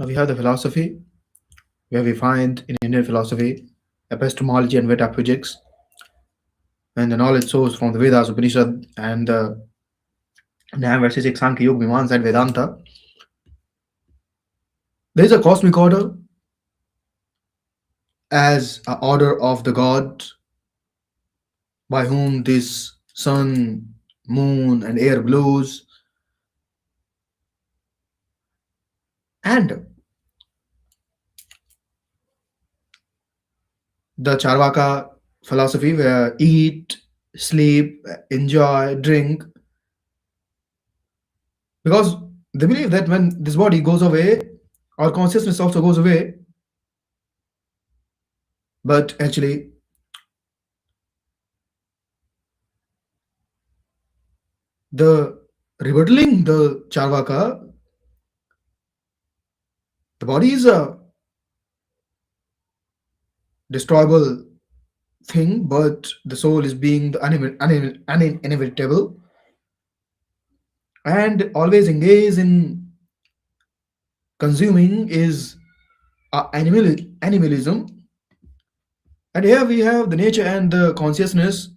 Now we have the philosophy, where we find in Indian philosophy epistemology and metaphysics, and the knowledge source from the Vedas, Upanishad, and the Nyaya, Vaisheshik, Sankhya, Yoga, Mimamsa, and Vedanta. There is a cosmic order as a order of the god by whom this sun, moon, and air blows, and the Charvaka philosophy, where eat, sleep, enjoy, drink, because they believe that when this body goes away, our consciousness also goes away. But actually, the rebuttaling the Charvaka, the body is a destroyable thing, but the soul is being the inevitable and always engaged in consuming is animalism. And here we have the nature and the consciousness,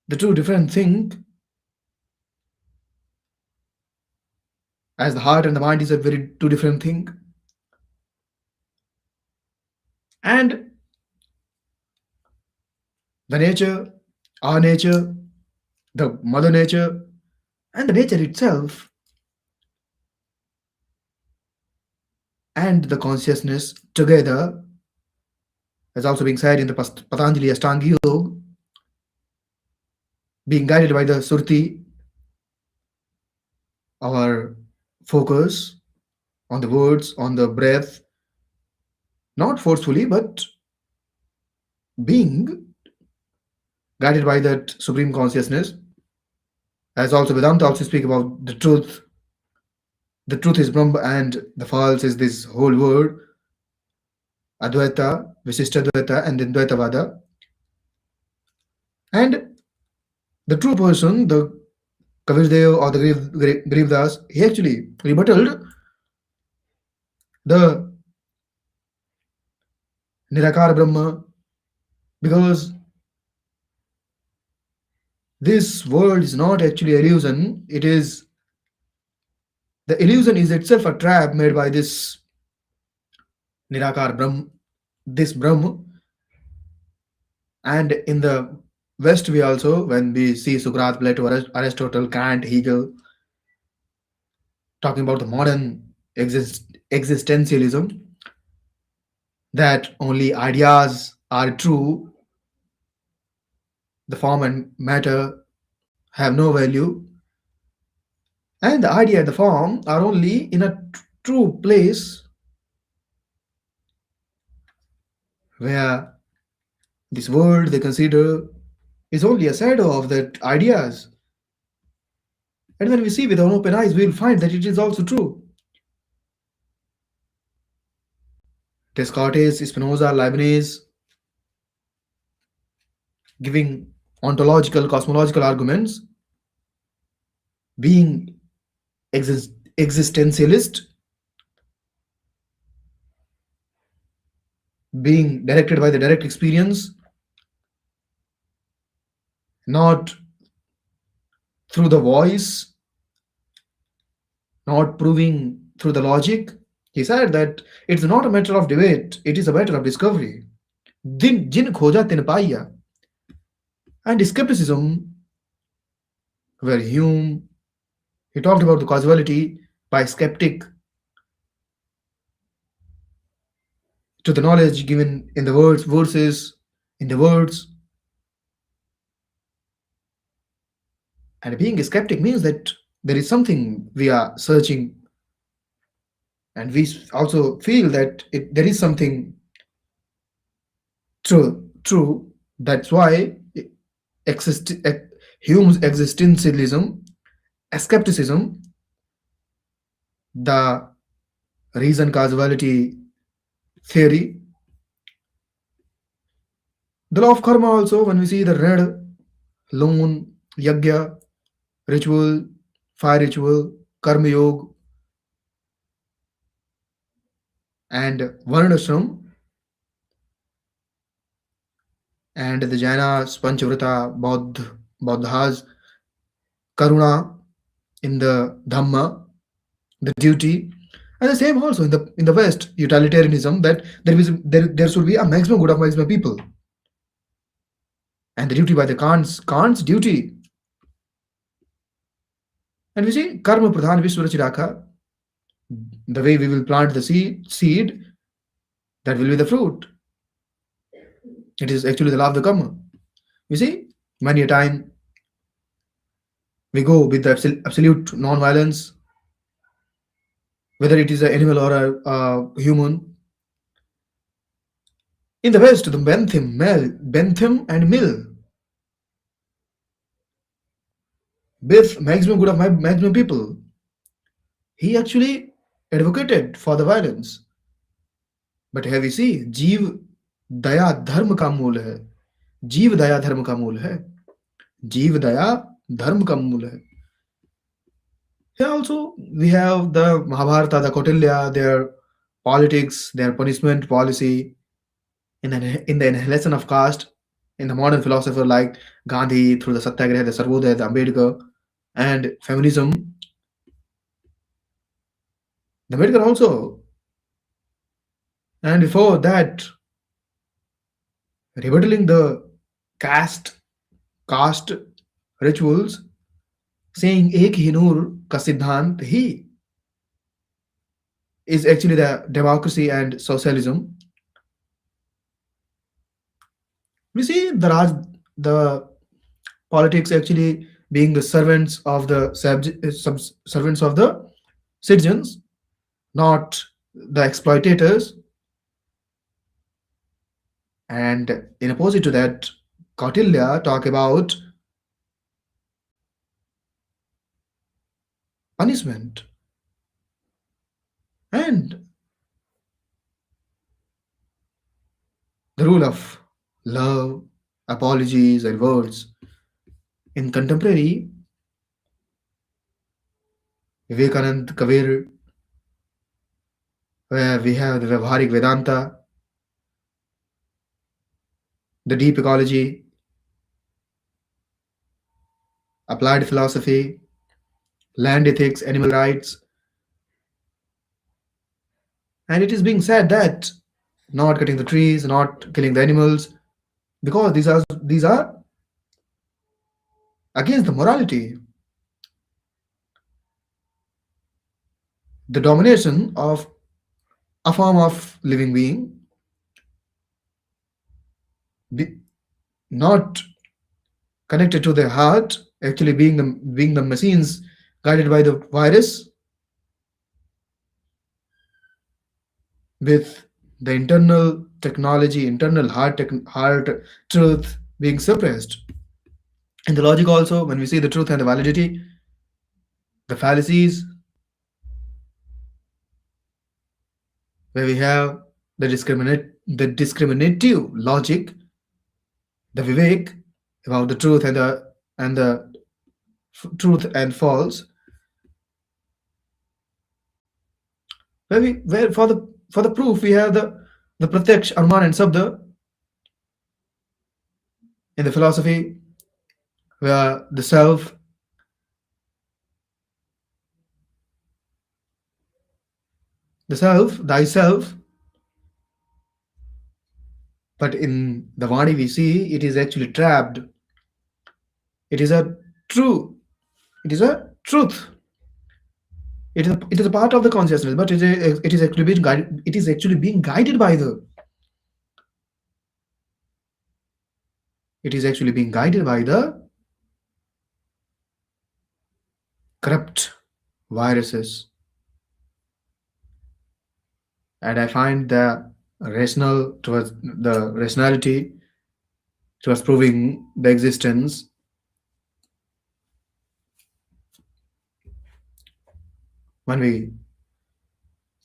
the two different thing, as the heart and the mind is a very two different thing. And the nature, our nature, the mother nature, and the nature itself, and the consciousness together, as also being said in the Patanjali Ashtanga Yoga, being guided by the Surti, our focus on the words, on the breath, not forcefully, but being guided by that supreme consciousness. As also Vedanta also speak about the truth. The truth is Brahma and the false is this whole world, Advaita, Visishtadvaita, and then Dvaitavada. And the true person, the Kabirdev or the Garibdas, he actually rebutted the Nirakar Brahma, because this world is not actually illusion. It is the illusion is itself a trap made by this Nirakar Brahm, this Brahm. And in the West, we also, when we see Socrates, Plato, Aristotle, Kant, Hegel, talking about the modern existentialism, that only ideas are true, the form and matter have no value, and the idea and the form are only in a true place where this world they consider is only a shadow of that ideas. And when we see with our open eyes, we will find that it is also true. Descartes, Spinoza, Leibniz, giving ontological, cosmological arguments, being existentialist, being directed by the direct experience, not through the voice, not proving through the logic. He said that it's not a matter of debate, it is a matter of discovery. Jin khoja tin paiya. And skepticism, where Hume, he talked about the causality by skeptic to the knowledge given in the words, verses, in the words. And being a skeptic means that there is something we are searching, and we also feel that there is something true. That's why Hume's existentialism, skepticism, the reason causality theory, the law of karma also, when we see the red, loan, yagya, ritual, fire ritual, karma yoga, and Varnashram, and the Jainas, Panchavrata, Bauddhas, Karuna in the Dhamma, the duty, and the same also in the West, utilitarianism, that there should be a maximum good of maximum people, and the duty by the Kant's duty. And we see karma pradhan vishwarachiraka, the way we will plant the seed, that will be the fruit. It is actually the law of the karma. You see, many a time we go with the absolute non-violence, whether it is an animal or a human. In the West, the Bentham and Mill, with maximum good of maximum people, he actually advocated for the violence. But here we see, जीव दया धर्म का मूल है. जीव दया धर्म का मूल है. जीव दया धर्म का मूल है. Here also we have the Mahabharata, the Kautilya, their politics, their punishment policy, in the annihilation of caste, in the modern philosopher like Gandhi, through the Satyagraha, the Sarvodaya, the Ambedkar, and feminism. The Ambedkar also, and before that, rebattling the caste rituals, saying एक ही नूर का सिद्धांत ही is actually the democracy and socialism. We see the politics actually being the servants of the servants of the citizens, not the exploitators. And in opposite to that, Kautilya talk about punishment and the rule of love, apologies, and words. In contemporary, Vivekanand Kabir, where we have the Vyavaharik Vedanta, the deep ecology, applied philosophy, land ethics, animal rights, and it is being said that not cutting the trees, not killing the animals, because these are against the morality, the domination of a form of living being, not connected to the heart, actually being the machines guided by the virus, with the internal technology, internal heart truth being suppressed. In the logic also, when we see the truth and the validity, the fallacies, where we have the discriminative logic, the vivek about the truth and the truth and false, where for the proof we have the pratyaksh, anuman, and sabda. In the philosophy, where the self, thyself. But in the Vani we see it is actually trapped. It is a true. It is a truth. It is a part of the consciousness, but it is actually being guided. It is actually being guided by the. It is actually being guided by the corrupt viruses. And I find the rationality towards proving the existence. When we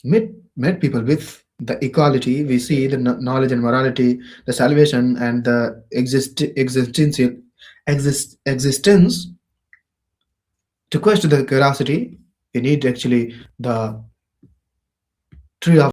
met people with the equality, we see the knowledge and morality, the salvation, and the existence. To question the curiosity, we need actually the tree of